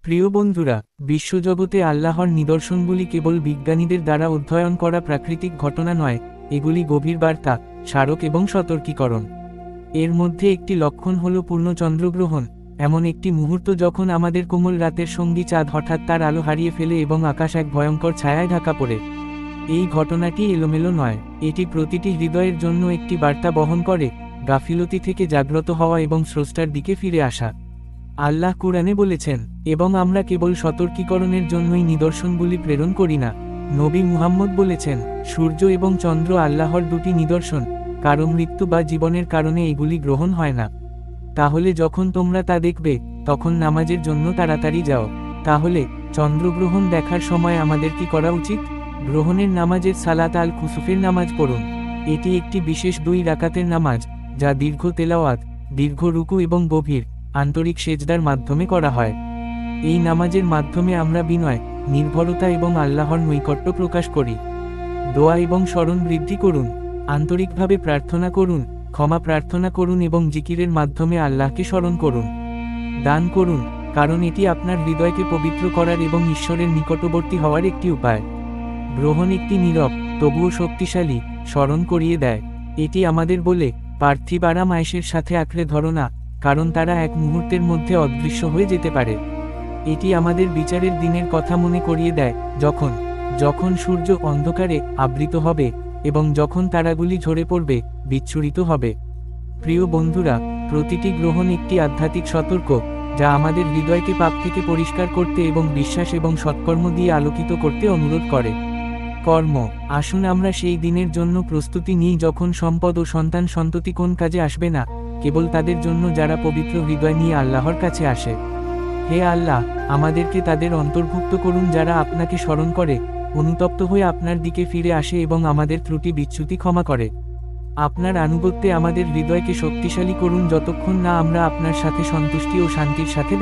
প্রিয় বন্ধুরা, বিশ্বজগতে আল্লাহর নিদর্শনগুলি কেবল বিজ্ঞানীদের দ্বারা অধ্যয়ন করা প্রাকৃতিক ঘটনা নয়, এগুলি গভীর বার্তা, স্মারক এবং সতর্কীকরণ। এর মধ্যে একটি লক্ষণ হল পূর্ণ চন্দ্রগ্রহণ, এমন একটি মুহূর্ত যখন আমাদের কোমল রাতের সঙ্গী চাঁদ হঠাৎ তার আলো হারিয়ে ফেলে এবং আকাশ এক ভয়ঙ্কর ছায়ায় ঢাকা পড়ে। এই ঘটনাটি এলোমেলো নয়, এটি প্রতিটি হৃদয়ের জন্য একটি বার্তা বহন করে, গাফিলতি থেকে জাগ্রত হওয়া এবং স্রষ্টার দিকে ফিরে আসা। আল্লাহ কুরআনে বলেছেন, এবং আমরা কেবল সতর্কীকরণের জন্যই নিদর্শনগুলি প্রেরণ করি না। নবী মুহাম্মদ বলেছেন, সূর্য এবং চন্দ্র আল্লাহর দুটি নিদর্শন, কারো মৃত্যু বা জীবনের কারণে এগুলি গ্রহণ হয় না। তাহলে যখন তোমরা তা দেখবে, তখন নামাজের জন্য তাড়াতাড়ি যাও। তাহলে চন্দ্রগ্রহণ দেখার সময় আমাদের কি করা উচিত? গ্রহণের নামাজের সালাত আল কুসুফের নামাজ পড়ুন। এটি একটি বিশেষ 2 রাকাতের নামাজ, যা দীর্ঘ তেলাওয়াত, দীর্ঘ রুকু এবং গভীর আন্তরিক সেজদার মাধ্যমে করা হয়। এই নামাজের মাধ্যমে আমরা বিনয়, নির্ভরতা এবং আল্লাহর নৈকট্য প্রকাশ করি। দোয়া এবং স্মরণ বৃদ্ধি করুন, আন্তরিকভাবে প্রার্থনা করুন, ক্ষমা প্রার্থনা করুন এবং জিকিরের মাধ্যমে আল্লাহকে স্মরণ করুন। দান করুন, কারণ এটি আপনার হৃদয়কে পবিত্র করার এবং ঈশ্বরের নিকটবর্তী হওয়ার একটি উপায়। গ্রহণ একটি নীরব, তবুও শক্তিশালী স্মরণ করিয়ে দেয়। এটি আমাদের বলে, পার্থিব আরাম আয়েশের সাথে আঁকড়ে ধরো না, কারণ তারা এক মুহূর্তের মধ্যে অদৃশ্য হয়ে যেতে পারে। এটি আমাদের বিচারের দিনের কথা মনে করিয়ে দেয়, যখন যখন সূর্য অন্ধকারে আবৃত হবে এবং যখন তারাগুলি ঝরে পড়বে, বিচ্ছুরিত হবে। প্রিয় বন্ধুরা, প্রতিটি গ্রহণ একটি আধ্যাত্মিক সতর্ক, যা আমাদের হৃদয়কে পাপ থেকে পরিষ্কার করতে এবং বিশ্বাস এবং সৎকর্ম দিয়ে আলোকিত করতে অনুরোধ করে। কর্ম। আসুন আমরা সেই দিনের জন্য প্রস্তুতি নিই যখন সম্পদ ও সন্তান সন্ততি কোন কাজে আসবে না, কেবল তাদের জন্য যারা পবিত্র হৃদয় নিয়ে আল্লাহর কাছে আসে। হে আল্লাহ, আমাদেরকে তাদের অন্তর্ভুক্ত করুন যারা আপনাকে স্মরণ করে, অনুতপ্ত হয়ে আপনার দিকে ফিরে আসে এবং আমাদের ত্রুটি বিচ্যুতি ক্ষমা করে। আপনার আনুগত্যে আমাদের হৃদয়কে শক্তিশালী করুন যতক্ষণ না আমরা আপনার সাথে সন্তুষ্টি ও শান্তির সাথে